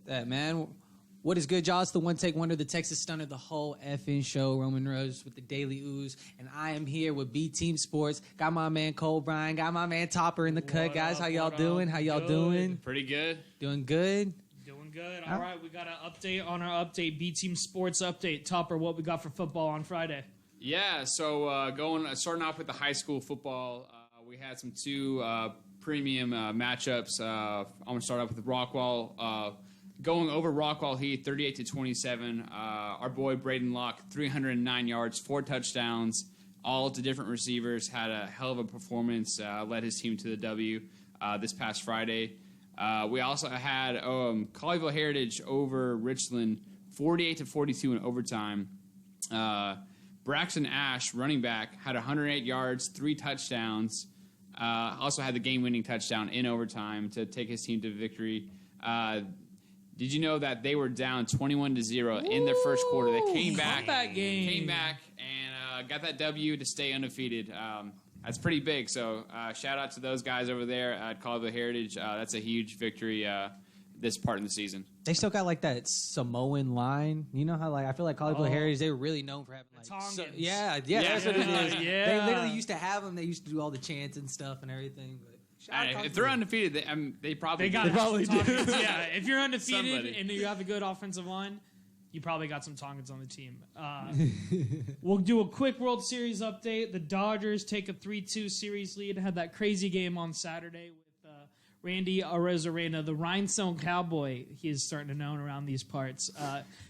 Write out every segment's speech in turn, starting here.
that, man. What is good, y'all? It's the One Take Wonder, the Texas Stunner, the whole effing show. Roman Rose with the Daily Ooze. And I am here with B Team Sports. Got my man Cole Bryan. Got my man Topper in the cut, guys. How y'all doing? How y'all doing? Pretty good. Doing good? Doing good. All right, we got an update on our update. B Team Sports update. Topper, what we got for football on Friday? Yeah, so starting off with the high school football, we had some two premium matchups. I'm going to start off with Rockwall. Going over Rockwall Heath, 38-27. Our boy Braden Locke, 309 yards, 4 touchdowns, all to different receivers. Had a hell of a performance. Led his team to the W this past Friday. We also had Colleyville Heritage over Richland, 48-42 in overtime. Braxton Ash, running back, had 108 yards, 3 touchdowns. Also had the game-winning touchdown in overtime to take his team to victory. Did you know that they were down 21-0 in their first quarter? They came back and got that W to stay undefeated. That's pretty big. So shout out to those guys over there at Colleyville Heritage. That's a huge victory this part in the season. They still got like that Samoan line. You know how I feel like Colleyville Heritage, they were really known for having like that's what it is. Yeah. They literally used to have them. They used to do all the chants and stuff and everything. But if they're undefeated, they probably do. Yeah, if you're undefeated and you have a good offensive line, you probably got some Tongans on the team. We'll do a quick World Series update. The Dodgers take a 3-2 series lead. Had that crazy game on Saturday with Randy Arozarena, the Rhinestone Cowboy. He is starting to known around these parts.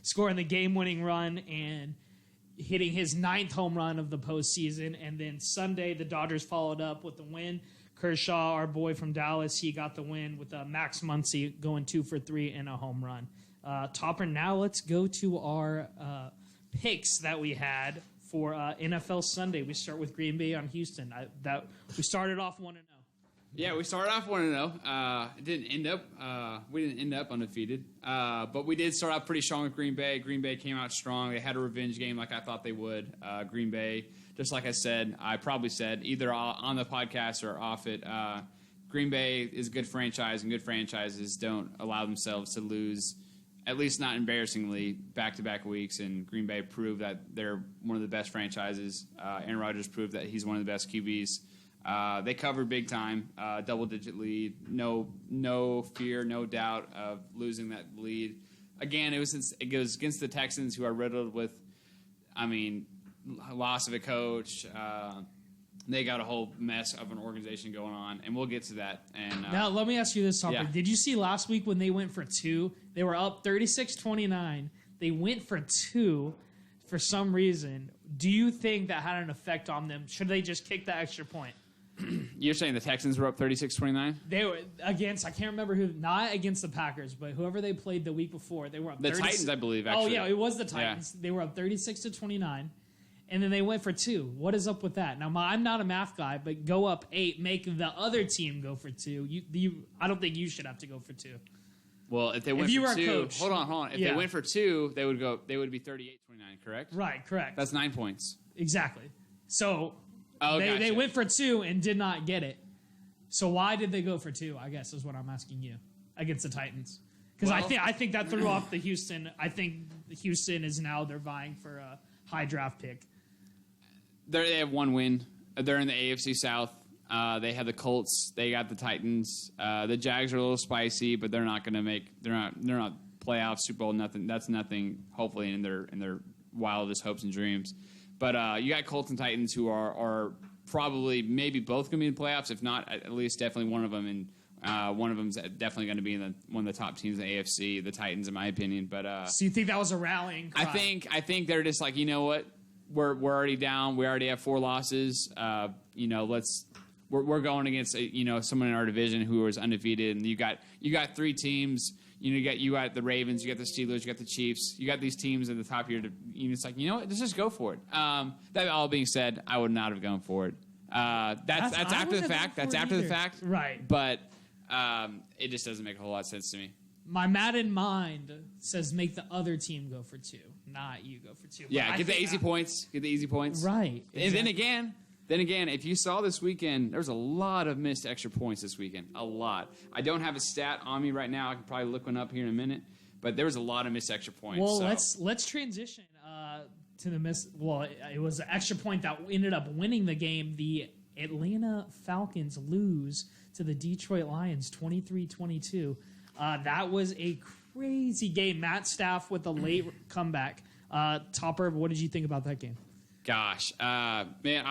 Scoring the game-winning run and hitting his 9th home run of the postseason. And then Sunday, the Dodgers followed up with the win. Kershaw, our boy from Dallas, he got the win with Max Muncy going 2 for 3 and a home run. Topper, now let's go to our picks that we had for NFL Sunday. We start with Green Bay on Houston. We started off 1-0. Yeah, we started off 1-0. It didn't end up. We didn't end up undefeated, but we did start off pretty strong with Green Bay. Green Bay came out strong. They had a revenge game like I thought they would. Green Bay, just like I probably said either on the podcast or off it. Green Bay is a good franchise, and good franchises don't allow themselves to lose, at least not embarrassingly, back-to-back weeks. And Green Bay proved that they're one of the best franchises. Aaron Rodgers proved that he's one of the best QBs. They covered big time, double-digit lead, no fear, no doubt of losing that lead. Again, it was against the Texans, who are riddled with, loss of a coach. They got a whole mess of an organization going on, and we'll get to that. And now, let me ask you this, Topper. Yeah. Did you see last week when they went for 2? They were up 36-29. They went for 2 for some reason. Do you think that had an effect on them? Should they just kick the extra point? You're saying the Texans were up 36-29? They were against, I can't remember who, not against the Packers, but whoever they played the week before. They were up the Titans, I believe, actually. Oh, yeah, it was the Titans. Yeah. They were up 36-29, and then they went for 2. What is up with that? Now, I'm not a math guy, but go up 8, make the other team go for 2. I don't think you should have to go for 2. Well, if they went for 2, hold on. If they went for 2, they would be 38-29, correct? Right, correct. That's 9 points. Exactly. So gotcha. They went for 2 and did not get it. So why did they go for 2? I guess is what I'm asking you against the Titans. Because I think that threw off the Houston. I think Houston is now they're vying for a high draft pick. They have 1 win. They're in the AFC South. They have the Colts. They got the Titans. The Jags are a little spicy, but they're not going to make. They're not playoff Super Bowl. Nothing. That's nothing. Hopefully in their wildest hopes and dreams. But you got Colts and Titans, who are probably maybe both going to be in the playoffs. If not, at least definitely one of them. And one of them's definitely going to be in one of the top teams in the AFC. The Titans, in my opinion. But so you think that was a rallying cry? I think they're just like, you know what. We're already down. We already have 4 losses. We're going against someone in our division who is undefeated, and you got 3 teams. You got the Ravens, you got the Steelers, you got the Chiefs. You got these teams at the top here. It's like, what? Let's just go for it. That all being said, I would not have gone for it. That's after the fact. That's after the fact. Right. But it just doesn't make a whole lot of sense to me. My Madden mind says make the other team go for 2, not you go for 2. Yeah, get the easy points. Get the easy points. Right. Exactly. And then again, Then again, if you saw this weekend, there's a lot of missed extra points this weekend. A lot. I don't have a stat on me right now. I can probably look one up here in a minute. But there was a lot of missed extra points. Well, let's transition to the miss. Well, it was an extra point that ended up winning the game. The Atlanta Falcons lose to the Detroit Lions 23-22. That was a crazy game. Matt Staff with a late comeback. Topper, what did you think about that game? Gosh, man,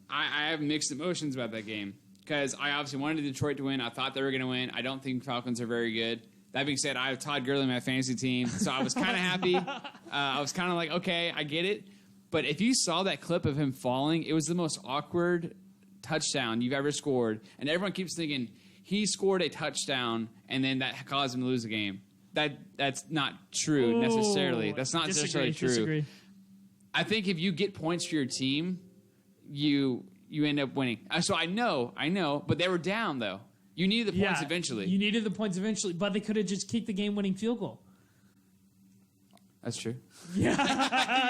I have mixed emotions about that game because I obviously wanted Detroit to win. I thought they were going to win. I don't think Falcons are very good. That being said, I have Todd Gurley in my fantasy team, so I was kind of happy. I was kind of like, okay, I get it. But if you saw that clip of him falling, it was the most awkward touchdown you've ever scored. And everyone keeps thinking he scored a touchdown and then that caused him to lose the game. That's not true necessarily. That's not necessarily true. Disagree. I think if you get points for your team, you end up winning. So I know, but they were down though. You needed the points eventually. You needed the points eventually, but they could have just kicked the game-winning field goal. That's true. Yeah,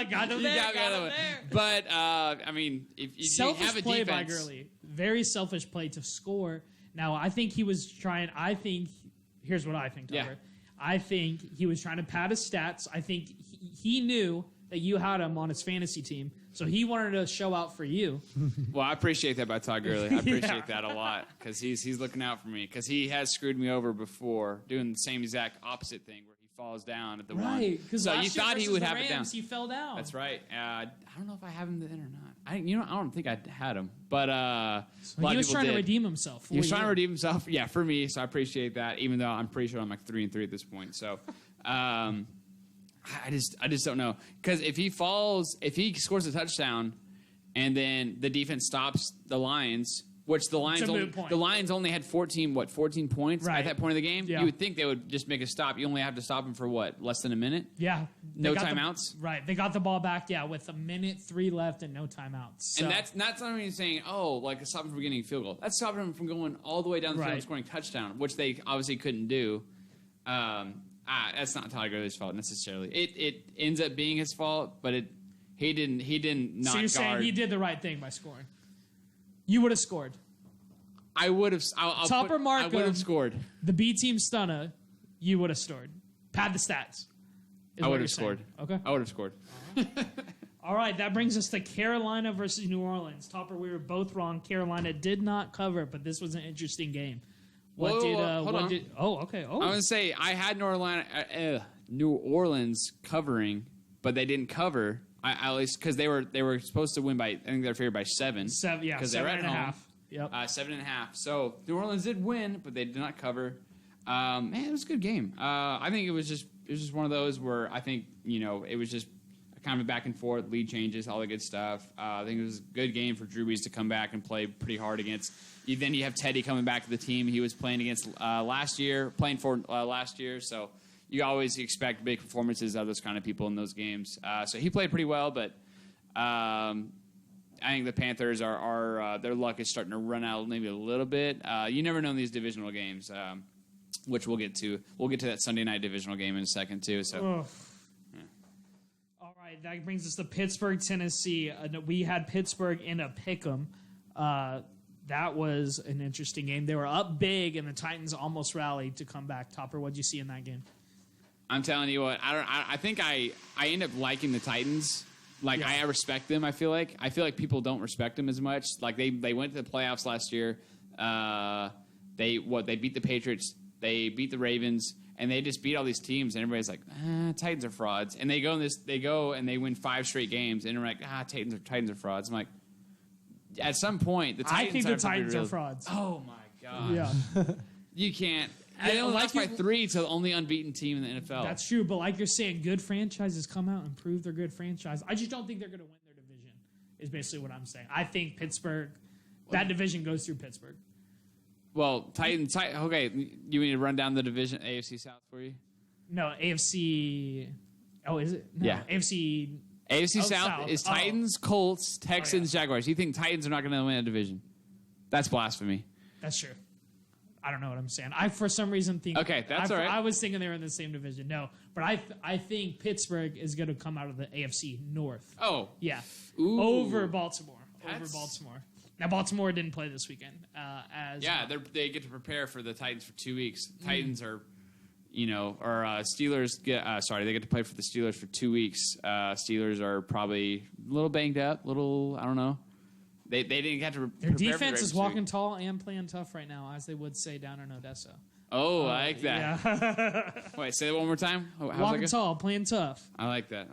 got him there. Got him there. But I mean, if you have a play defense, by Gurley, very selfish play to score. Now, I think he was trying. Here's what I think, Tucker. Yeah. I think he was trying to pad his stats. I think he knew that you had him on his fantasy team, so he wanted to show out for you. Well, I appreciate that by Todd Gurley. I appreciate that a lot because he's looking out for me because he has screwed me over before doing the same exact opposite thing where he falls down at the one. Right, because so you thought he would have Rams, it down. He fell down. That's right. I don't know if I have him then or not. I don't think I had him, but a lot he of was people trying did. to redeem himself. He was trying to redeem himself, yeah, for me. So I appreciate that, even though I'm pretty sure I'm like 3-3 at this point. So. I just don't know because if he scores a touchdown, and then the defense stops the Lions, which the Lions only had 14 points at that point of the game. Yeah. You would think they would just make a stop. You only have to stop them for what, less than a minute? Yeah. No timeouts. Right. They got the ball back. Yeah, with 1:03 left and no timeouts. So. And that's not even saying like stop them from getting a field goal. That's stopping them from going all the way down the field and scoring a touchdown, which they obviously couldn't do. That's not Todd Gurley's fault necessarily. It ends up being his fault, but he didn't not So you're saying he did the right thing by scoring? You would have scored. I would have. Topper Markham. I would have scored. The B team stunner. You would have scored. Pad the stats. I would have scored. Okay. I would have scored. All right, that brings us to Carolina versus New Orleans. Topper, we were both wrong. Carolina did not cover, but this was an interesting game. Hold on. Okay. Oh, I was gonna say I had New Orleans covering, but they didn't cover. At least because they were supposed to win by. I think they were favored by 7. 7, yeah, because they were at home. 7.5. Yep. 7.5. So New Orleans did win, but they did not cover. Man, it was a good game. I think it was just one of those where I think it was just kind of a back and forth, lead changes, all the good stuff. I think it was a good game for Drew Brees to come back and play pretty hard against. Then you have Teddy coming back to the team he was playing against last year. So you always expect big performances out of those kind of people in those games. So he played pretty well, but I think the Panthers are their luck is starting to run out maybe a little bit. You never know in these divisional games, which we'll get to. We'll get to that Sunday night divisional game in a second too. So. All right, that brings us to Pittsburgh, Tennessee. We had Pittsburgh in a pick'em. That was an interesting game. They were up big, and the Titans almost rallied to come back. Topper, what did you see in that game? I'm telling you what. I think I end up liking the Titans. I respect them. I feel like people don't respect them as much. Like they went to the playoffs last year. They beat the Patriots. They beat the Ravens. And they just beat all these teams, and everybody's like, Titans are frauds. And they go and they win 5 straight games, and we're like, Titans are frauds. I'm like, at some point, the Titans are frauds. Oh my god! Yeah, you can't. They only lost by 3 to the only unbeaten team in the NFL. That's true, but like you're saying, good franchises come out and prove they're good franchise. I just don't think they're going to win their division. Is basically what I'm saying. I think Pittsburgh, that division goes through Pittsburgh. Well, Titans. Okay, you need to run down the division AFC South for you? No, AFC. Oh, is it? No, yeah, AFC. AFC South is Titans, Colts, Texans, Jaguars. You think Titans are not going to win a division? That's blasphemy. That's true. I don't know what I'm saying. I for some reason think. Okay, that's all right. I was thinking they were in the same division. No, but I think Pittsburgh is going to come out of the AFC North. Oh, yeah, ooh. over Baltimore. over Baltimore. Now, Baltimore didn't play this weekend. They get to prepare for the Titans for 2 weeks. Titans are, Steelers they get to play for the Steelers for 2 weeks. Steelers are probably a little banged up, I don't know. They didn't get to Their defense is walking tall and playing tough right now, as they would say down in Odessa. Oh, I like that. Yeah. Wait, say that one more time. Walking tall, playing tough. I like that.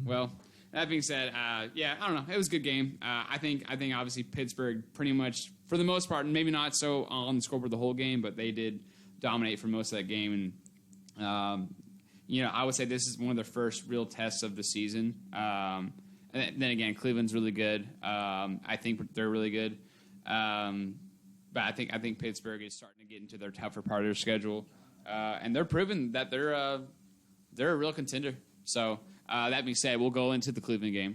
Well, that being said, I don't know. It was a good game. I think obviously Pittsburgh pretty much, for the most part, and maybe not so on the scoreboard the whole game, but they did dominate for most of that game. And, I would say this is one of their first real tests of the season. And then again, Cleveland's really good. I think they're really good. But I think Pittsburgh is starting to get into their tougher part of their schedule. And they're proving that they're a real contender. So that being said, we'll go into the Cleveland game.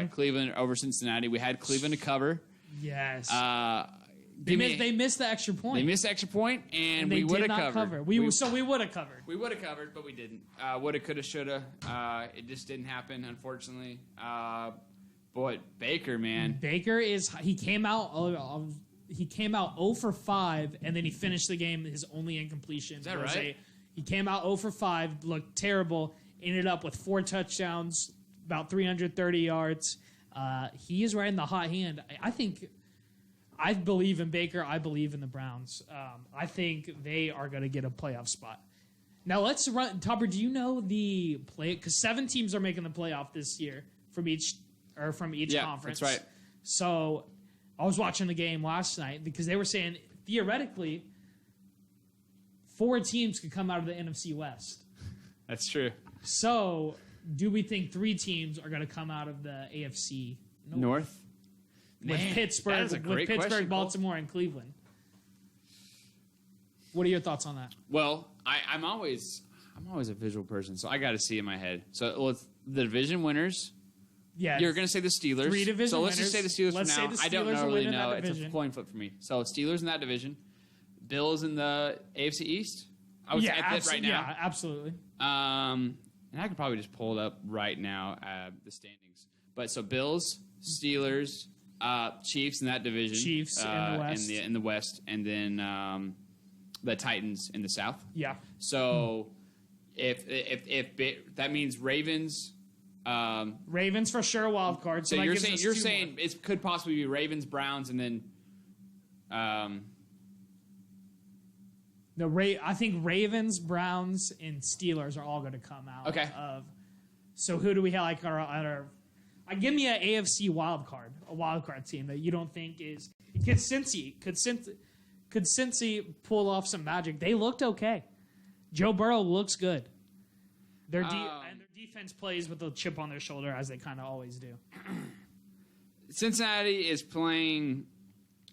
Cleveland over Cincinnati. We had Cleveland to cover. Yes. They missed the extra point. They missed the extra point, and we would have covered. We would have covered. We would have covered, but we didn't. Woulda, coulda, shoulda. It just didn't happen, unfortunately. Boy, Baker, man. Baker he came out 0 for 5, and then he finished the game. His only incompletion. Is that right? He came out 0 for 5, looked terrible. Ended up with 4 touchdowns, about 330 yards. He is right in the hot hand. I believe in Baker. I believe in the Browns. I think they are going to get a playoff spot. Now let's run. Topper, do you know the play? Because 7 teams are making the playoff this year from each conference. That's right. So I was watching the game last night because they were saying theoretically 4 teams could come out of the NFC West. That's true. So do we think 3 teams are going to come out of the AFC North? With Pittsburgh, Baltimore, and Cleveland. What are your thoughts on that? Well, I'm always a visual person, so I got to see in my head. So it's the division winners. Yeah, you're going to say the Steelers. 3 division so let's winners. just say the Steelers let's for now. Say the I don't Steelers really know. It's a coin flip for me. So Steelers in that division. Bills in the AFC East. I would say at this right now. Yeah, absolutely. And I could probably just pull it up right now, the standings. But so Bills, Steelers, Chiefs in that division. Chiefs in the West. In the West, and then the Titans in the South. Yeah. So if that means Ravens. Ravens for sure wild card. So you're saying it could possibly be Ravens, Browns, and then. I think Ravens, Browns, and Steelers are all going to come out. Okay. So who do we have like our give me an AFC wild card team that you don't think is could Cincy pull off some magic? They looked okay. Joe Burrow looks good. And their defense plays with a chip on their shoulder as they kind of always do. Cincinnati is playing.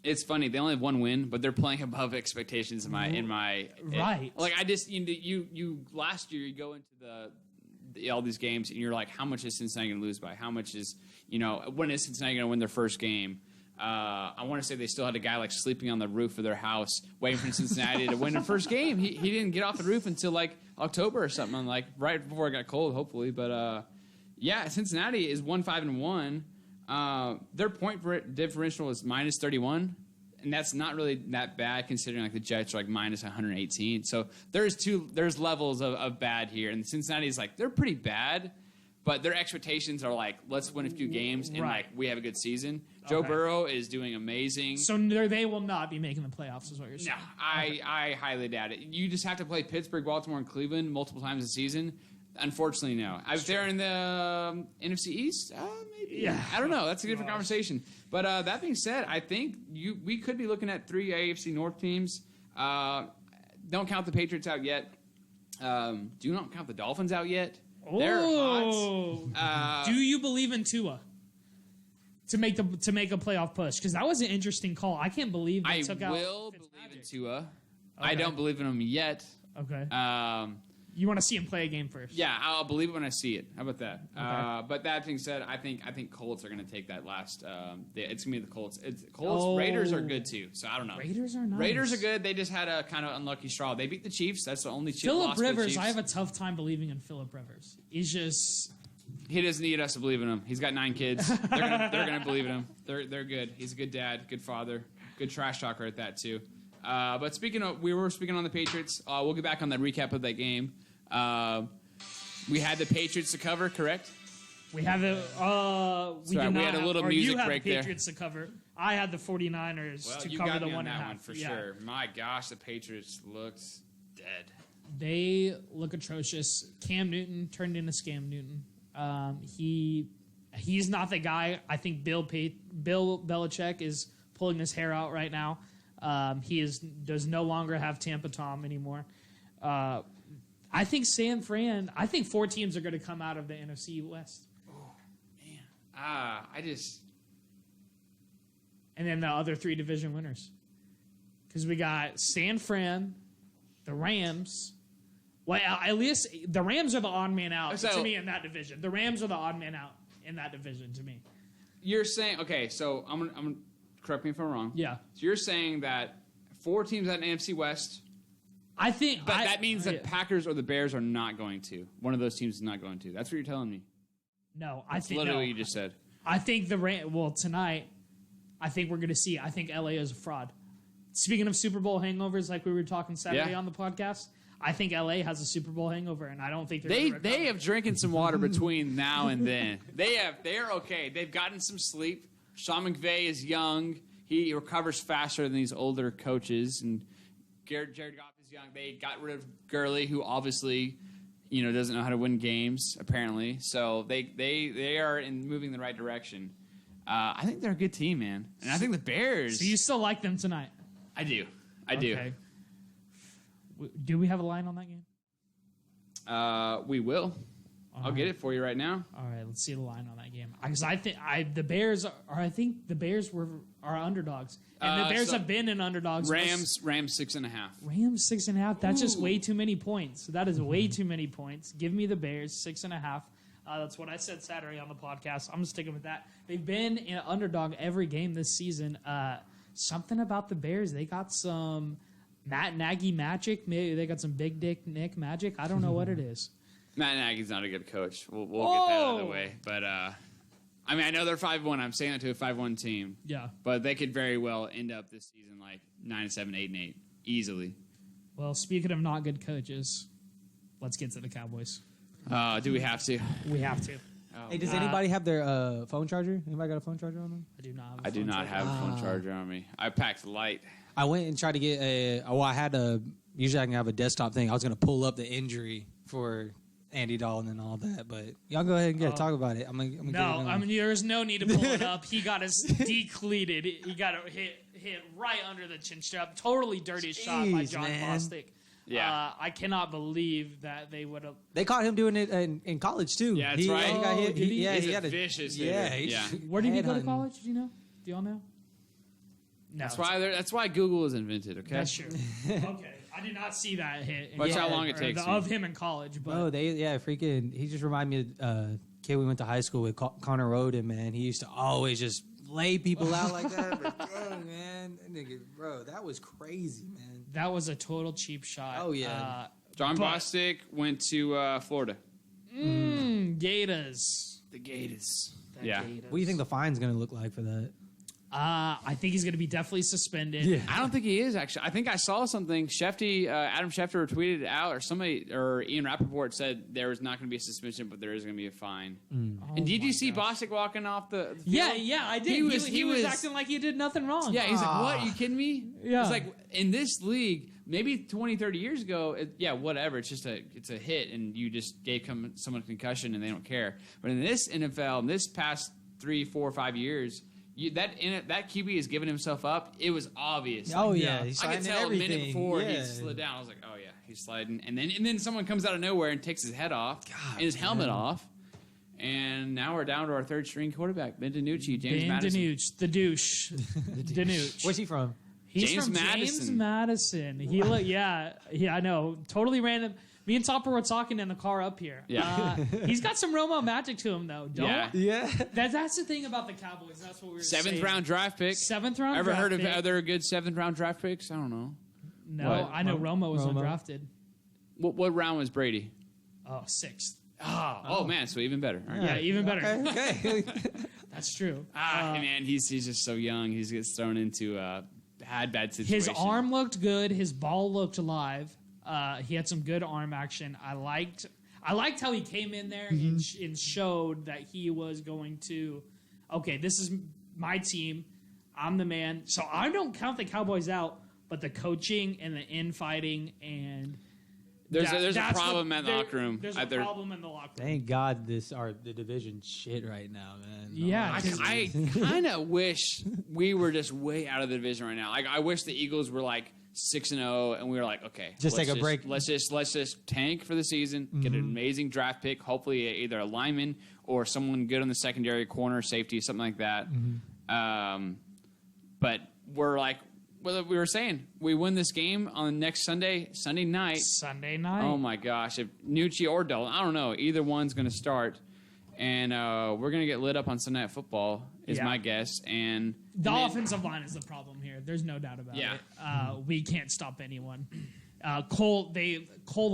It's funny. They only have 1 win, but they're playing above expectations right. I just you last year you go into all these games and you're like, how much is Cincinnati going to lose by? How much is when is Cincinnati going to win their first game? I want to say they still had a guy like sleeping on the roof of their house waiting for Cincinnati to win the first game. He didn't get off the roof until like October or something, like right before it got cold, hopefully. But Cincinnati is 1-5-1. Their point differential is minus 31, and that's not really that bad considering like the Jets are like minus 118. So there's levels of bad here, and Cincinnati is like they're pretty bad, but their expectations are like let's win a few games and like we have a good season. Joe Burrow is doing amazing. So they will not be making the playoffs, is what you're saying? No, I highly doubt it. You just have to play Pittsburgh, Baltimore, and Cleveland multiple times a season. Unfortunately, no. If they're in the NFC East, maybe. Yeah. I don't know. That's a different conversation. But that being said, I think we could be looking at 3 AFC North teams. Don't count the Patriots out yet. Do not count the Dolphins out yet. They're hot. Do you believe in Tua to make a playoff push? Because that was an interesting call. I can't believe they took out. I will believe in Tua. Okay. I don't believe in him yet. Okay. You want to see him play a game first? Yeah, I'll believe it when I see it. How about that? Okay. But that being said, I think Colts are going to take that last. It's going to be the Colts. Raiders are good too. So I don't know. Raiders are nice. Raiders are good. They just had a kind of unlucky straw. They beat the Chiefs. That's the only Phillip Rivers. I have a tough time believing in Phillip Rivers. He's just He doesn't need us to believe in him. He's got 9 kids. They're gonna believe in him. They're good. He's a good dad, good father, good trash talker at that too. But we were speaking on the Patriots. We'll get back on the recap of that game. We had the Patriots to cover, correct? We have it. We had a little music break there. You had the Patriots to cover. I had the 49ers to cover the 1.5. For sure. My gosh, the Patriots looked dead. They look atrocious. Cam Newton turned into Scam Newton. He's not the guy. I think Bill Belichick is pulling his hair out right now. He does no longer have Tampa Tom anymore. I think San Fran. I think 4 teams are going to come out of the NFC West. Oh man, And then the other 3 division winners, because we got San Fran, the Rams. Well, at least the Rams are the odd man out to me in that division. The Rams are the odd man out in that division to me. You're saying, okay, so I'm gonna correct me if I'm wrong. Yeah. So you're saying that 4 teams at NFC West. I think, but that means that Packers or the Bears are not going to. One of those teams is not going to. That's what you're telling me. No, That's literally what you just said. I think tonight, I think we're going to see. I think LA is a fraud. Speaking of Super Bowl hangovers, like we were talking Saturday on the podcast. I think LA has a Super Bowl hangover, and I don't think they have drinking some water between now and then. They're okay. They've gotten some sleep. Sean McVay is young. He recovers faster than these older coaches. And Jared Goff is young. They got rid of Gurley, who obviously doesn't know how to win games apparently. So they are moving in the right direction. I think they're a good team, man. And I think the Bears. So you still like them tonight? I do. Okay. Do we have a line on that game? We will. I'll get it for you right now. All right, let's see the line on that game. Because I think the Bears are underdogs, and the Bears have been in underdogs. Rams 6.5. Rams 6.5. That's just way too many points. That is way too many points. Give me the Bears 6.5. That's what I said Saturday on the podcast. I'm sticking with that. They've been in an underdog every game this season. Something about the Bears. They got some Matt Nagy magic. Maybe they got some Big Dick Nick magic. I don't know what it is. Matt Nagy's not a good coach. We'll get that out of the way. But, I know they're 5-1. I'm saying that to a 5-1 team. Yeah. But they could very well end up this season like 9-7, 8-8. Easily. Well, speaking of not good coaches, let's get to the Cowboys. Do we have to? We have to. Hey, does anybody have their phone charger? Anybody got a phone charger on them? I do not have a phone charger on me. I packed light. I went and tried to get usually I can have a desktop thing. I was going to pull up the injury for Andy Dalton and all that, but y'all go ahead and talk about it. There's no need to pull it up. He got us decleated. He got hit right under the chin strap. Totally dirty shot by John Bostic. Yeah, I cannot believe that they would have. They caught him doing it in college too. Yeah, that's right. He got hit. He had a vicious. Where did he go to college? Do you know? Do y'all know? No. That's why Google was invented. Okay. That's true. Okay, I did not see that hit. Watch how long it takes. Of him in college, but he just reminded me of a kid we went to high school with, Connor Roden. Man, he used to always just lay people out like that. But dang, man, bro, that was crazy, man. That was a total cheap shot. Oh yeah. John Bostic went to Florida. Gators. The Gators. Gators. What do you think the fine's going to look like for that? I think he's going to be definitely suspended. Yeah. I don't think he is, actually. I think I saw something. Adam Schefter tweeted it out, or Ian Rappaport said there was not going to be a suspension, but there is going to be a fine. And did you see Bostic walking off the field? Yeah, I did. He was acting like he did nothing wrong. Yeah, he's like, what? Are you kidding me? Yeah. It's like, in this league, maybe 20, 30 years ago, whatever. It's just it's a hit, and you just gave someone a concussion, and they don't care. But in this NFL, in this past 3, 4, 5 years, that QB has given himself up. It was obvious. Oh yeah, I could tell a minute before he slid down. I was like, oh yeah, he's sliding. And then someone comes out of nowhere and takes his head off and his helmet off. And now we're down to our third string quarterback, Ben DiNucci, James Madison. The douche, Danucci. Where's he from? He's from James Madison. He I know. Totally random. Me and Topper were talking in the car up here. Yeah. He's got some Romo magic to him, though. Yeah. That's the thing about the Cowboys. That's what we were saying. 7th round draft pick. 7th round Ever draft heard of pick. other good 7th round draft picks? I don't know. No, I know Romo was undrafted. What round was Brady? Oh, 6th. Oh man, so even better. Right. Yeah, even better. Okay. That's true. Man, he's just so young. He gets thrown into bad situation. His arm looked good. His ball looked alive. He had some good arm action. I liked how he came in there and showed that he was going to, okay, this is my team. I'm the man. So I don't count the Cowboys out, but the coaching and the infighting and there's a problem in the locker room. There's a problem in the locker room. Thank God the division shit right now, man. Yeah. I kind of wish we were just way out of the division right now. Like I wish the Eagles were like 6-0, and we were like, okay, just take a break. Let's just tank for the seaon, get an amazing draft pick, hopefully either a lineman or someone good on the secondary, corner, safety, something like that. But we're like, what we were saying, we win this game on next Sunday night. Sunday night. Oh my gosh, if Nucci or Dell, I don't know, either one's going to start, and we're going to get lit up on Sunday Night Football. Is my guess, and the offensive line is the problem here. There's no doubt about it. We can't stop anyone. Cole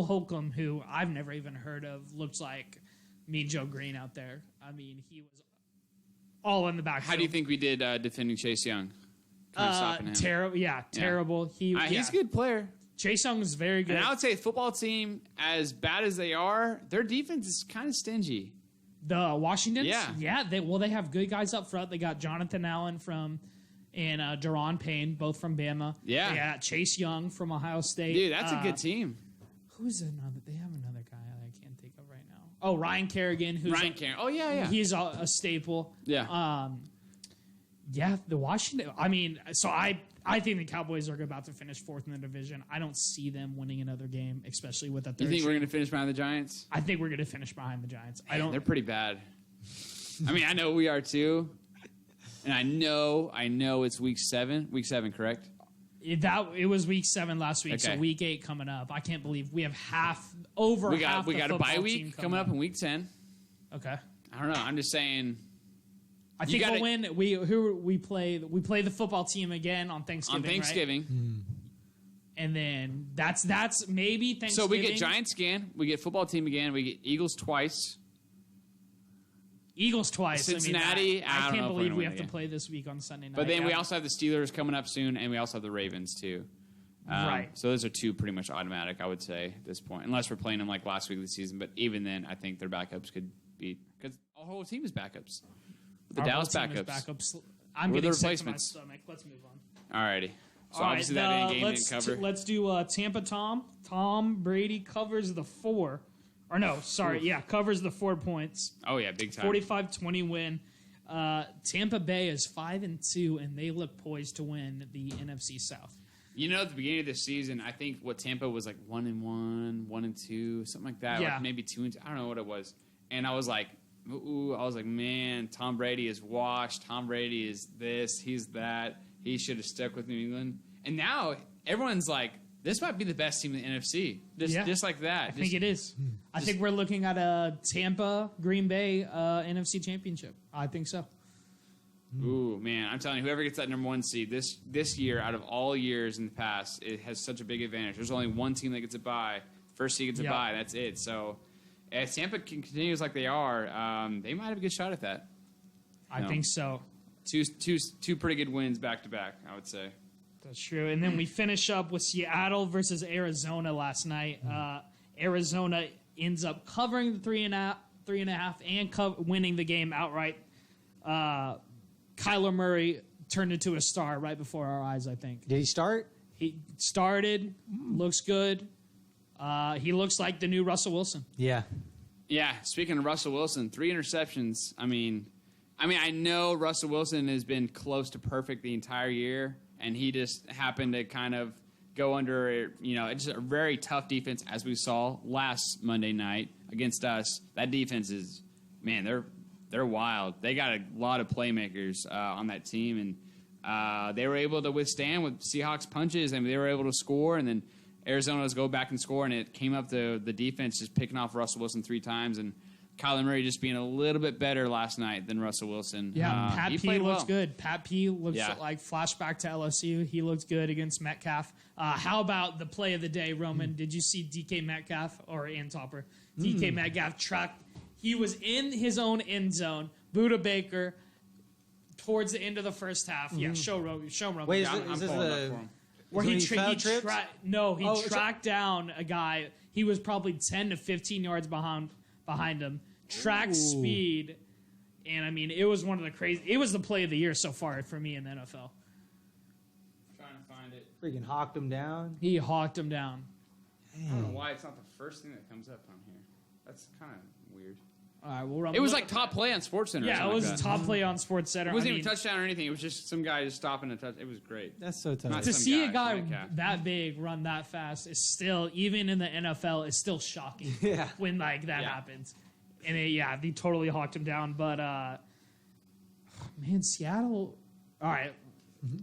Holcomb, who I've never even heard of, looks like Mean Joe Green out there. I mean, he was all in the back. How do you think we did defending Chase Young? Terrible. Yeah, terrible. He's a good player. Chase Young is very good. And I would say the football team, as bad as they are, their defense is kind of stingy. The Washingtons? Yeah. They have good guys up front. They got Jonathan Allen and Daron Payne, both from Bama. Yeah. They got Chase Young from Ohio State. Dude, that's a good team. Who's another? They have another guy I can't think of right now. Oh, Ryan Kerrigan. Oh, yeah. He's a staple. Yeah. The Washington. I mean, so I think the Cowboys are about to finish fourth in the division. I don't see them winning another game, especially with that. You think we're going to finish behind the Giants? I think we're going to finish behind the Giants. They're pretty bad. I mean, I know we are too, and I know it's week 7. Week 7, correct? It was week 7 last week, so week 8 coming up. I can't believe we have half. We got a bye week coming up in week 10. Okay. I don't know. I'm just saying. I think we'll win. We play the football team again on Thanksgiving. Right? And then that's maybe Thanksgiving. So we get Giants again, we get football team again, we get Eagles twice. Cincinnati. I can't believe we have to play this week on Sunday night. But then we also have the Steelers coming up soon, and we also have the Ravens too. Right. So those are two pretty much automatic, I would say, at this point, unless we're playing them like last week of the season. But even then, I think their backups could be because our whole team is backups. The Dallas backups. I'm getting sick to my stomach. Let's move on. Alrighty. So obviously that game didn't cover. Let's do Tampa Tom. Tom Brady covers the 4. Or no, sorry. Yeah, covers the 4 points. Oh, yeah, big time. 45-20 win. Tampa Bay is 5-2, and they look poised to win the NFC South. You know, at the beginning of this season, I think Tampa was like 1-1, 1-2, something like that. Yeah. Like maybe 2-2. I don't know what it was. And I was like, man, Tom Brady is washed. Tom Brady is this. He's that. He should have stuck with New England. And now everyone's like, this might be the best team in the NFC. Just like that. I think it is. I think we're looking at a Tampa-Green Bay NFC championship. I think so. Ooh, man. I'm telling you, whoever gets that number 1 seed this year, out of all years in the past, it has such a big advantage. There's only one team that gets a bye. First seed gets a bye. That's it. So if Tampa continues like they are, they might have a good shot at that. I think so. Two pretty good wins back-to-back, I would say. That's true. And then we finish up with Seattle versus Arizona last night. Arizona ends up covering the 3.5 and winning the game outright. Kyler Murray turned into a star right before our eyes, I think. Did he start? He started. Looks good. He looks like the new Russell Wilson. Yeah. Yeah, speaking of Russell Wilson, 3 interceptions. I mean, I know Russell Wilson has been close to perfect the entire year, and he just happened to kind of go under, it's a very tough defense, as we saw last Monday night against us. That defense is, man, they're wild. They got a lot of playmakers on that team, and they were able to withstand with Seahawks punches. I mean, they were able to score, and then Arizona was go back and score, and it came up to the defense just picking off Russell Wilson 3 times, and Kyler Murray just being a little bit better last night than Russell Wilson. Yeah, Pat he P played looks well. good. Pat P looks like flashback to LSU. He looked good against Metcalf. How about the play of the day, Roman? Did you see DK Metcalf and Topper? DK Metcalf trucked. He was in his own end zone. Buda Baker towards the end of the first half. Yeah, show Roman. Wait, I'm is this pulling it up the... for him. Where he tracked Oh, down a guy. He was probably 10 to 15 yards behind him. Track speed, and I mean, it was one of the crazy. It was the play of the year so far for me in the NFL. Trying to find it. Freaking hawked him down. He hawked him down. I don't know why it's not the first thing that comes up on here. That's kind of weird. All right, well, It was like top play on SportsCenter. yeah, it was like that. top play on SportsCenter. It wasn't even a touchdown or anything. It was just some guy just stopping a touch. It was great. That's so tough. Not to some see a guy, guy Metcalf. that big run that fast is still, even in the NFL, is still shocking. Yeah. When like that happens, and they totally hawked him down. But man, Seattle. All right,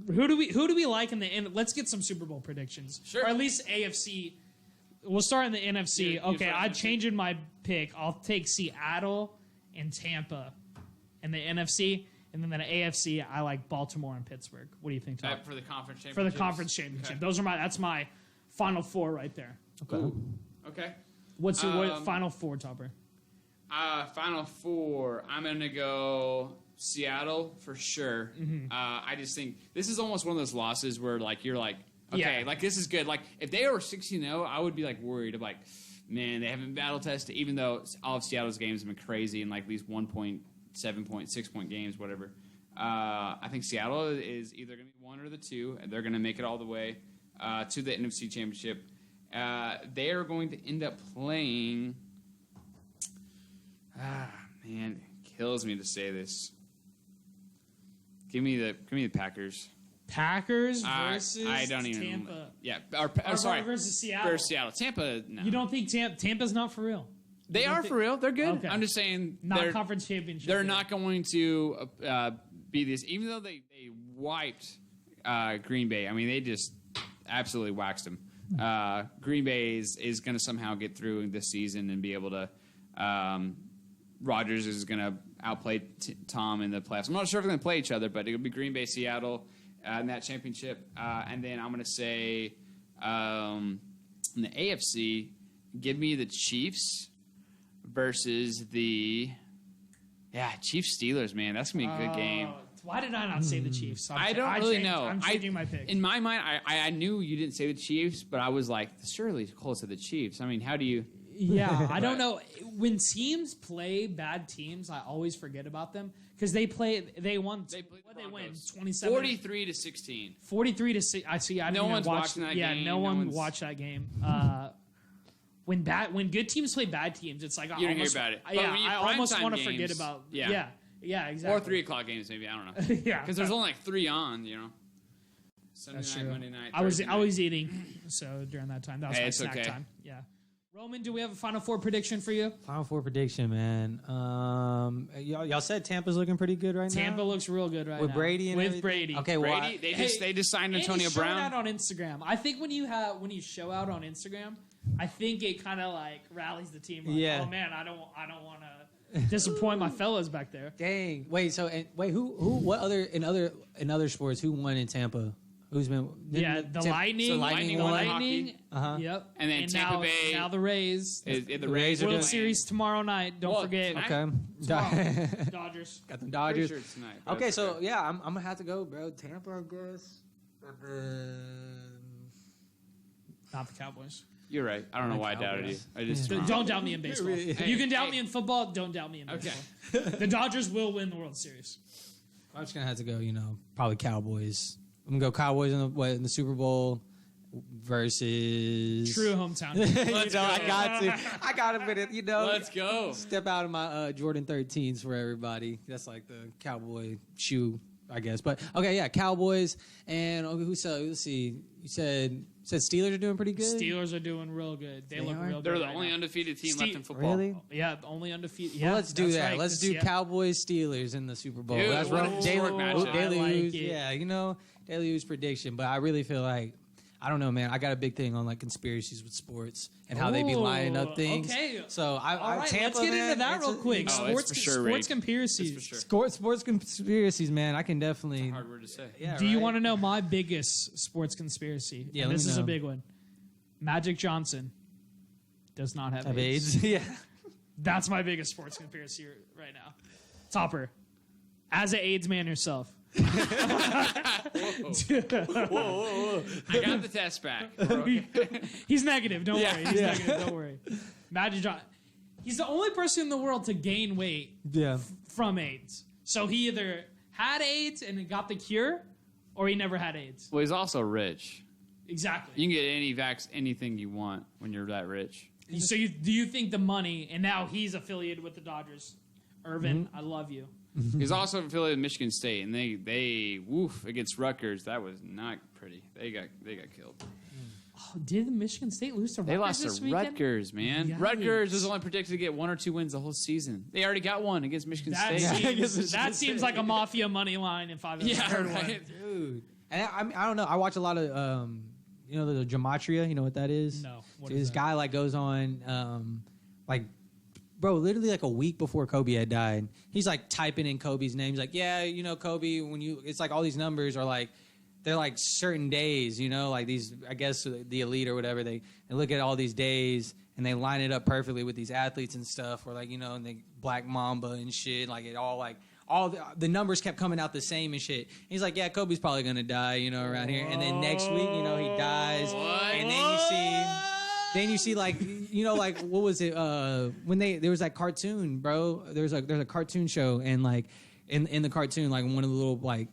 who do we like in the end? Let's get some Super Bowl predictions, Sure. or at least AFC. We'll start in the NFC. You Okay, start I'm NFC. changing my pick. I'll take Seattle and Tampa in the NFC, and then the AFC. I like Baltimore and Pittsburgh. What do you think, Tom? For the conference championship. For the conference championship. Okay. That's my final four right there. Okay. Okay. What's your final four, Topper? Final four. I'm going to go Seattle for sure. I just think this is almost one of those losses where like you're like, okay, Yeah. like this is good. Like if they were 16-0, I would be like worried. I'm like, man, they haven't battle tested. Even though all of Seattle's games have been crazy and like these 1.7 point, 6 point games, whatever. I think Seattle is either going to be one or the two, and they're going to make it all the way to the NFC Championship. They are going to end up playing. Man, it kills me to say this. Give me the Packers. Packers versus I don't even. Tampa. Yeah, Sorry, versus Seattle. Versus Seattle. Tampa. No. You don't think Tampa's not for real? They are for real. They're good. Okay. I'm just saying. Not conference championship. They're not going to be this, even though they wiped Green Bay. I mean, they just absolutely waxed them. Green Bay is going to somehow get through this season and be able to. Rodgers is going to outplay Tom in the playoffs. I'm not sure if they're going to play each other, but it'll be Green Bay, Seattle in that championship. And then I'm going to say in the AFC, give me the Chiefs versus the Chiefs Steelers. Man, that's gonna be a good game. Why did I not say the Chiefs? I don't really know. I'm changing my pick. In my mind, I knew you didn't say the Chiefs, but I was like, surely close to the Chiefs. I mean, how do you? Yeah, I don't know. When teams play bad teams, I always forget about them because they won. They win 27, 43-16. 43 to 6. I see. I No didn't one's watch watching that yeah, game. no No one one's- watched that game. When good teams play bad teams, it's like You don't hear about it. But Yeah, when you I almost primetime want to forget games, about. yeah. Yeah, exactly. Or 3 o'clock games, maybe. I don't know. Yeah, Because there's only like 3 on, Sunday That's night, true. Monday night. I was Thursday night. eating, so during that time, that was Hey, my it's snack okay. time. Yeah. Roman, do we have a Final Four prediction for you? Final four prediction, man. Y'all said Tampa's looking pretty good right now. Tampa looks real good right With now. Brady and with everything? Brady. Okay, well, Brady, I- they just signed And Antonio he's showing Brown. out on Instagram. I think when you show out on Instagram, I think it kind of like rallies the team. Like, Yeah. Oh man, I don't want to disappoint my fellas back there. Dang. Wait. So who? What other in other sports? Who won in Tampa? Who's been? Yeah, the Lightning. So Lightning the won Lightning. Uh-huh. Yep. And then Tampa now, Bay- Now the Rays. The Rays are World doing- Series tomorrow night. Don't Well, forget. tonight? Okay. Dodgers. Got them Pretty Dodgers. sure it's tonight. but Okay, it's so yeah, I'm gonna have to go, bro. Tampa, I guess. Not the Cowboys. You're right. I don't know why I doubted you. I just Don't doubt me in baseball. Really? You can doubt me in football. Don't doubt me in baseball. Okay. The Dodgers will win the World Series. I'm just gonna have to go. Probably Cowboys. I'm gonna go Cowboys in the Super Bowl versus True hometown. I got to put it. Let's go. Step out of my Jordan 13s for everybody. That's like the cowboy shoe, I guess. But okay, yeah, Cowboys and let's see. You said Steelers are doing pretty good. Steelers are doing real good. They look are? real good. They're the right only now. undefeated team left in football. Really? Yeah, the only undefeated. Well, Yeah, let's do that's that. right, Let's 'cause, do yeah. Cowboys Steelers in the Super Bowl. Dude, That's what a right. historic matchup. Daily I like Ooze, it. yeah, Daily Ooze prediction. But I really feel like I don't know, man. I got a big thing on like conspiracies with sports and how they be lining up things. Okay. So All right, Tampa, let's get man, into that real quick. it's for sure Sports rigged. conspiracies. It's for sure. Sports conspiracies, man. I can definitely. Hard word to say. Yeah, Do you right? want to know my biggest sports conspiracy? Yeah, And let this me is a know. big one. Magic Johnson does not have Have AIDS. AIDS? Yeah. That's my biggest sports conspiracy right now. Topper, as an AIDS man yourself. Whoa. I got the test back. He's negative. Don't Yeah. worry. He's negative. Don't worry. Magic Johnson. He's the only person in the world to gain weight Yeah. from AIDS. So he either had AIDS and got the cure, or he never had AIDS. Well, he's also rich. Exactly. You can get anything you want when you're that rich. So do you think the money, and now he's affiliated with the Dodgers. Irvin, I love you. He's also affiliated with Michigan State, and they against Rutgers. That was not pretty. They got killed. Oh, did Michigan State lose to Rutgers They lost this to weekend? Rutgers, man. Yikes. Rutgers was only predicted to get 1 or 2 wins the whole season. They already got one against Michigan That State. seems like a mafia money line if I've ever Yeah, heard right. one. Dude. And I don't know. I watch a lot of, the gematria. You know what that is? No. What So is this that? guy like goes on, bro, literally like a week before Kobe had died, he's like typing in Kobe's name. He's like, yeah, Kobe, it's like all these numbers are like, they're like certain days, like these, I guess the elite or whatever, they look at all these days and they line it up perfectly with these athletes and stuff, or like, and they Black Mamba and shit, like it all like, all the numbers kept coming out the same and shit. He's like, yeah, Kobe's probably gonna die, around here. And then next week, he dies. What? And then you see like, like what was it? When there was that cartoon, bro. There's a cartoon show, and like in the cartoon, like one of the little like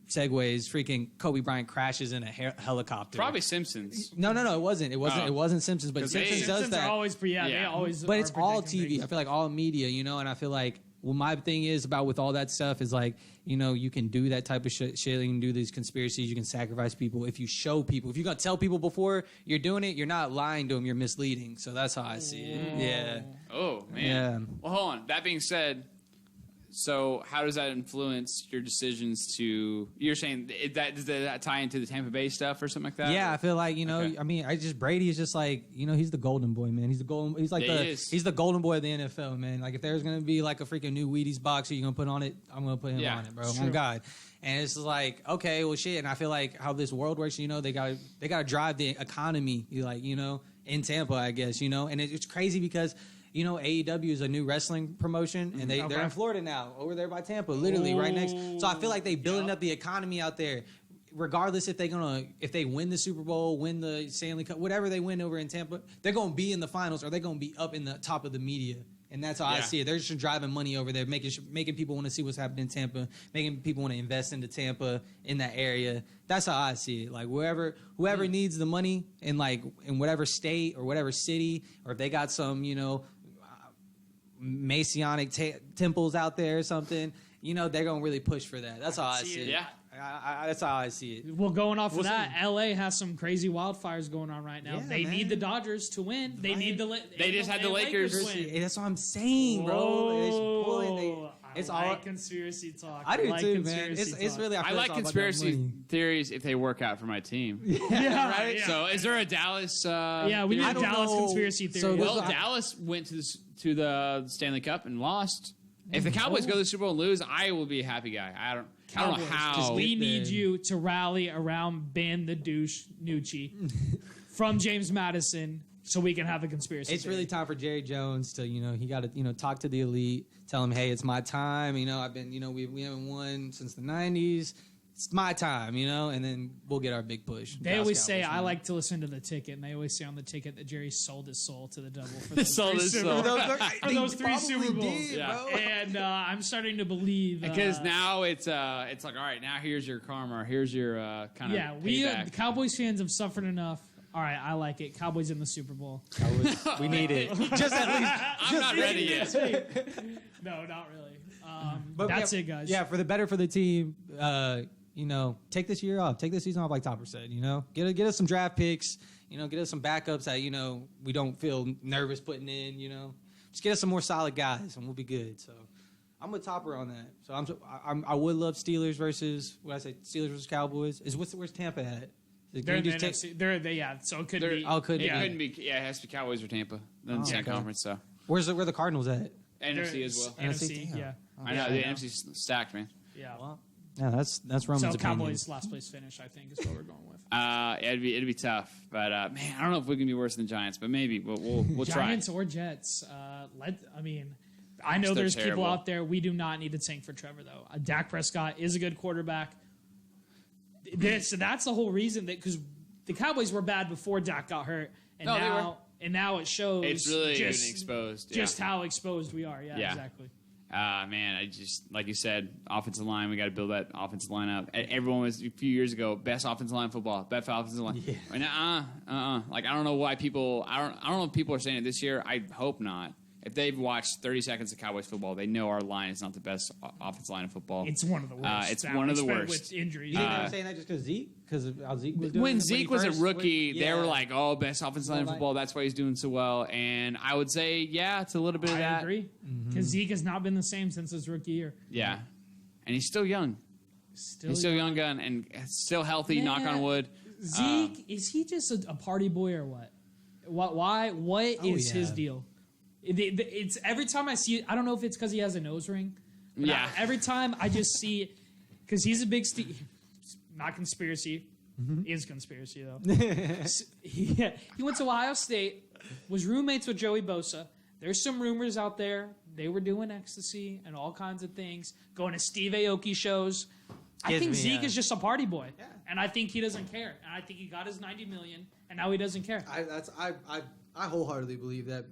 segues, freaking Kobe Bryant crashes in a helicopter. Probably Simpsons. No, it wasn't. It wasn't Simpsons, but 'Cause Simpsons does Simpsons that. are always, they Yeah. always. But are it's all predicting TV. things. I feel like all media, and I feel like, well, my thing is about with all that stuff is like, you can do that type of shit. You can do these conspiracies. You can sacrifice people if you show people. If you're gonna tell people before you're doing it, you're not lying to them. You're misleading. So that's how I see it. Yeah. Oh man. Yeah. Well, hold on. That being said, so how does that influence your decisions to? You're saying does that tie into the Tampa Bay stuff or something like that? Yeah, I feel like Okay. I mean, Brady is just like he's the golden boy, man. He's the golden boy of the NFL, man. Like if there's gonna be like a freaking new Wheaties box, you're gonna put on it, I'm gonna put him on it, bro. Oh God. And it's just like, okay, well, shit. And I feel like how this world works, they gotta drive the economy, in Tampa, I guess, and it's crazy because. AEW is a new wrestling promotion, and they're in Florida now, over there by Tampa, literally right next. So I feel like they building up the economy out there, regardless if they win the Super Bowl, win the Stanley Cup, whatever they win over in Tampa, they're gonna be in the finals, or they're gonna be up in the top of the media. And that's how I see it. They're just driving money over there, making people want to see what's happening in Tampa, making people want to invest into Tampa in that area. That's how I see it. Like whoever needs the money in whatever state or whatever city, or if they got some Masonic temples out there or something, they're gonna really push for that. That's how I see it. Yeah. That's how I see it. Well, going off of that, LA has some crazy wildfires going on right now. Yeah, they man. need the Dodgers to win. They need They just had the Lakers win. That's what I'm saying, bro. It's I all like conspiracy talk. I do like too, man. conspiracy It's talk. really. I feel like it's all about that conspiracy money. theories if they work out for my team. yeah, right. Yeah. So is there a Dallas? Yeah, we need I a don't Dallas know. conspiracy theory. So this- Well, Dallas went to the Stanley Cup and lost. If the Cowboys go to the Super Bowl and lose, I will be a happy guy. I don't know how. We need you to rally around ban the douche Nucci from James Madison so we can have a conspiracy It's theory. really time for Jerry Jones to, he got to, talk to the elite, tell him, hey, it's my time. I've been, we haven't won since the 90s. It's my time, and then well get our big push. They always say, I like to listen to the ticket, and they always say on the ticket that Jerry sold his soul to the devil for those Sold three his Super soul. Bowls. For those three Super Bowls. Yeah. And I'm starting to believe Because now it's like, all right, now here's your karma, or here's your kind of payback. Cowboys fans have suffered enough. All right, I like it. Cowboys in the Super Bowl. We need it. Just at least. I'm not ready yet. No, not really. But That's it, guys. Yeah, for the better for the team, take this year off. Take this season off, like Topper said, Get us some draft picks, get us some backups that, we don't feel nervous putting in, Just get us some more solid guys, and we'll be good. So I'm with Topper on that. So I would love Steelers versus, Steelers versus Cowboys. Where's Tampa at? They're in the NFC. So it could be. Oh, could it couldn't be. Yeah, it has to be Cowboys or Tampa. Then the conference. So where the Cardinals at? NFC as well. NFC, yeah. I know the NFC's stacked, man. Yeah. Well, yeah, that's Roman's opinion. Cowboys last place finish, I think, is what we're going with. It'd be tough, but man, I don't know if we can be worse than the Giants, but maybe we'll try. Giants or Jets. I know there's people out there. We do not need to tank for Trevor though. Dak Prescott is a good quarterback. So that's the whole reason because the Cowboys were bad before Dak got hurt, and now it shows. It's really exposed. Just how exposed we are. Yeah. Exactly. Man, I just like you said, offensive line. We got to build that offensive line up. Everyone was a few years ago best offensive line football, best offensive line. Yeah. Right now, like I don't know why people. I don't know if people are saying it this year. I hope not. If they've watched 30 seconds of Cowboys football, they know our line is not the best offensive line of football. It's one of the worst. It's one of the worst. With injuries. You think they were saying that just because Zeke? Because how Zeke was doing when Zeke was a rookie, they were like, "Oh, best offensive line of football. That's why he's doing so well." And I would say, yeah, it's a little bit of that. I agree. Because Zeke has not been the same since his rookie year. Yeah, and he's still young. He's still young gun and still healthy. Knock on wood. Zeke is he just a party boy or what? What is his deal? It's every time I see it. I don't know if it's because he has a nose ring. But every time I just see, because he's a big not conspiracy, is conspiracy though. He went to Ohio State, was roommates with Joey Bosa. There's some rumors out there they were doing ecstasy and all kinds of things, going to Steve Aoki shows. I think Zeke is just a party boy, and I think he doesn't care. And I think he got his $90 million, and now he doesn't care. I wholeheartedly believe that.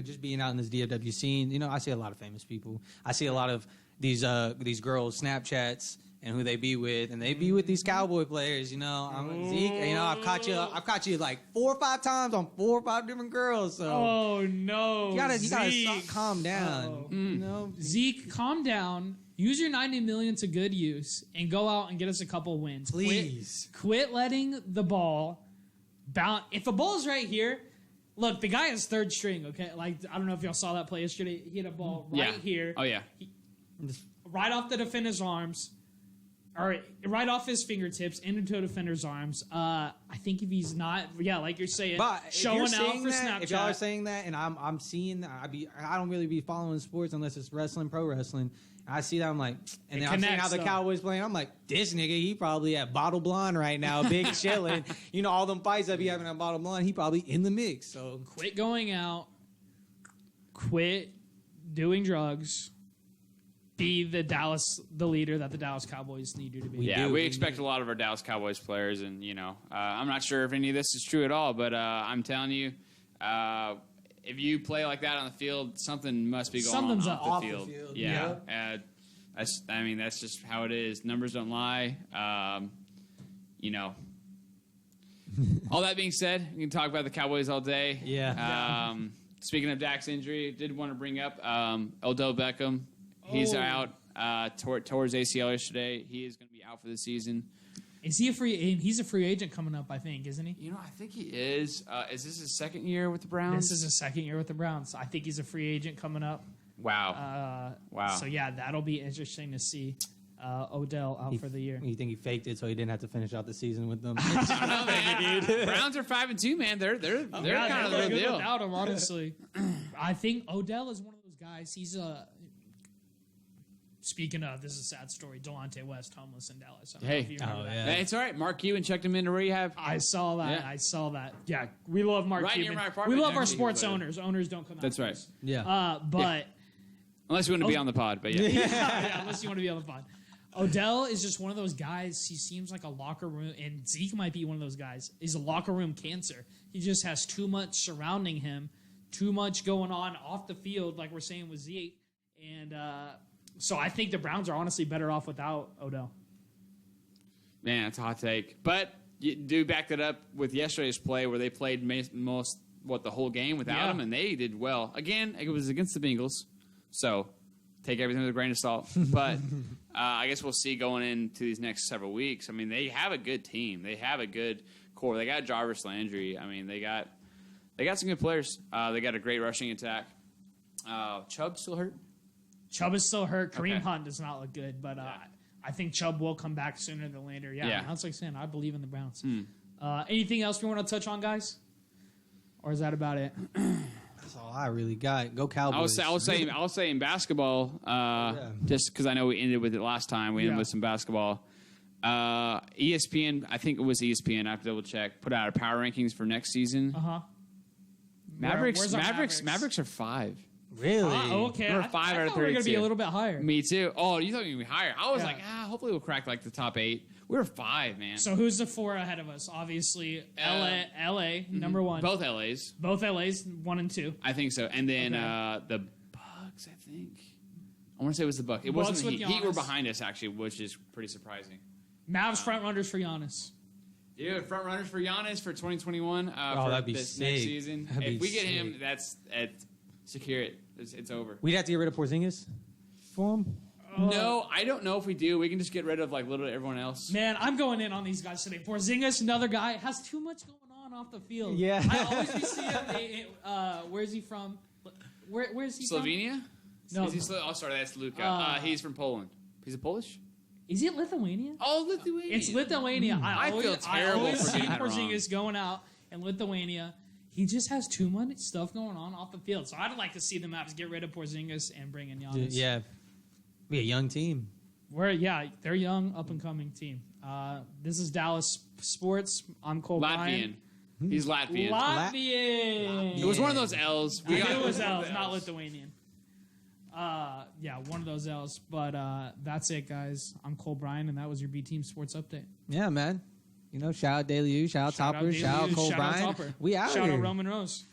Just being out in this DFW scene, I see a lot of famous people. I see a lot of these girls Snapchats and who they be with, and they be with these Cowboy players. I'm Zeke. I've caught you like 4 or 5 times on 4 or 5 different girls. So you gotta calm down. Zeke, calm down. Use your $90 million to good use and go out and get us a couple wins. Please quit letting the ball bounce. If a ball's right here. Look, the guy is third string, okay? Like, I don't know if y'all saw that play yesterday. He had a ball right here. Oh, yeah. Right off the defender's arms. Or right off his fingertips into a defender's arms. I think if he's not, like you're saying, showing out for Snapchat. If y'all are saying that, and I'm seeing that, I don't really be following sports unless it's wrestling, pro wrestling. I see that, I'm like, and then I'm seeing how the Cowboys playing. I'm like, this nigga, he probably at Bottle Blonde right now, big chilling. All them fights that be having at Bottle Blonde, he probably in the mix. So quit going out, quit doing drugs, be the leader that the Dallas Cowboys need you to be. We expect a lot of our Dallas Cowboys players, and I'm not sure if any of this is true at all, but I'm telling you. If you play like that on the field, something must be going on off the field. Yeah. That's just how it is. Numbers don't lie. All that being said, we can talk about the Cowboys all day. Yeah. Speaking of Dak's injury, did want to bring up Odell Beckham. He's out towards ACL yesterday. He is going to be out for the season. Is he he's a free agent coming up, I think, isn't he? I think he is. Is this his second year with the Browns? This is his second year with the Browns. I think he's a free agent coming up. Wow. So, that'll be interesting to see Odell out for the year. You think he faked it so he didn't have to finish out the season with them? I don't know, man. Browns are 5-2, man. They're kind of the real deal. Without him, honestly. I think Odell is one of those guys. He's a... Speaking of, this is a sad story. Delonte West, homeless in Dallas. Hey, it's all right. Mark Cuban checked him into rehab. I saw that. Yeah, we love Mark Cuban. We love our sports owners. Owners don't come out. That's right. Yeah. Unless you want to be on the pod, but unless you want to be on the pod. Odell is just one of those guys. He seems like a locker room, and Zeke might be one of those guys. He's a locker room cancer. He just has too much surrounding him, too much going on off the field, like we're saying with Zeke, and. So I think the Browns are honestly better off without Odell. Man, that's a hot take. But you do back that up with yesterday's play where they played the whole game without him, and they did well. Again, it was against the Bengals, so take everything with a grain of salt. But I guess we'll see going into these next several weeks. I mean, they have a good team. They have a good core. They got Jarvis Landry. I mean, they got some good players. They got a great rushing attack. Chubb still hurt? Chubb is still hurt. Kareem Hunt does not look good, but I think Chubb will come back sooner than later. Yeah. That's like saying I believe in the Browns. Anything else we want to touch on, guys? Or is that about it? That's all I really got. Go Cowboys. I was saying basketball. Just because I know we ended with it last time. We ended with some basketball. ESPN, I think it was ESPN. I have to double check. Put out our power rankings for next season. Mavericks are 5. Really? Okay. We're 5 out of 32. We're going to be a little bit higher. Me too. Oh, you thought we were going to be higher? I was like, hopefully we'll crack like the top 8. We were 5, man. So who's the 4 ahead of us? Obviously, LA, number 1. Both LAs. Both LAs, 1 and 2. I think so. And then the Bucks, I think. I want to say it was the Bucks. It wasn't the Heat. Heat were behind us, actually, which is pretty surprising. Mavs front runners for Giannis. Dude, front runners for Giannis for 2021 for that'd be this sick. next season. If we get him, that's secure it. It's over. We'd have to get rid of Porzingis for him? No, I don't know if we do. We can just get rid of like literally everyone else. Man, I'm going in on these guys today. Porzingis, another guy, has too much going on off the field. Yeah. I always see him. Where's he from? Where's he Slovenia? from? No. Sorry, that's Luka. He's from Poland. He's a Polish? Is it Lithuanian? Oh, Lithuania. It's Lithuania. I feel terrible I always for see getting that wrong. Porzingis going out in Lithuania. He just has too much stuff going on off the field. So I'd like to see the Mavs get rid of Porzingis and bring in Giannis. Yeah. Be a young team. They're a young, up-and-coming team. This is Dallas Sports. I'm Cole Bryan. He's Latvian. Latvian. It was one of those L's. I knew it was L's, not Lithuanian. One of those L's. But that's it, guys. I'm Cole Bryan, and that was your B-Team Sports Update. Yeah, man. Shout out Daily U, shout out Topper, shout out Cole Bryan. We out Shout here. out Roman Rose.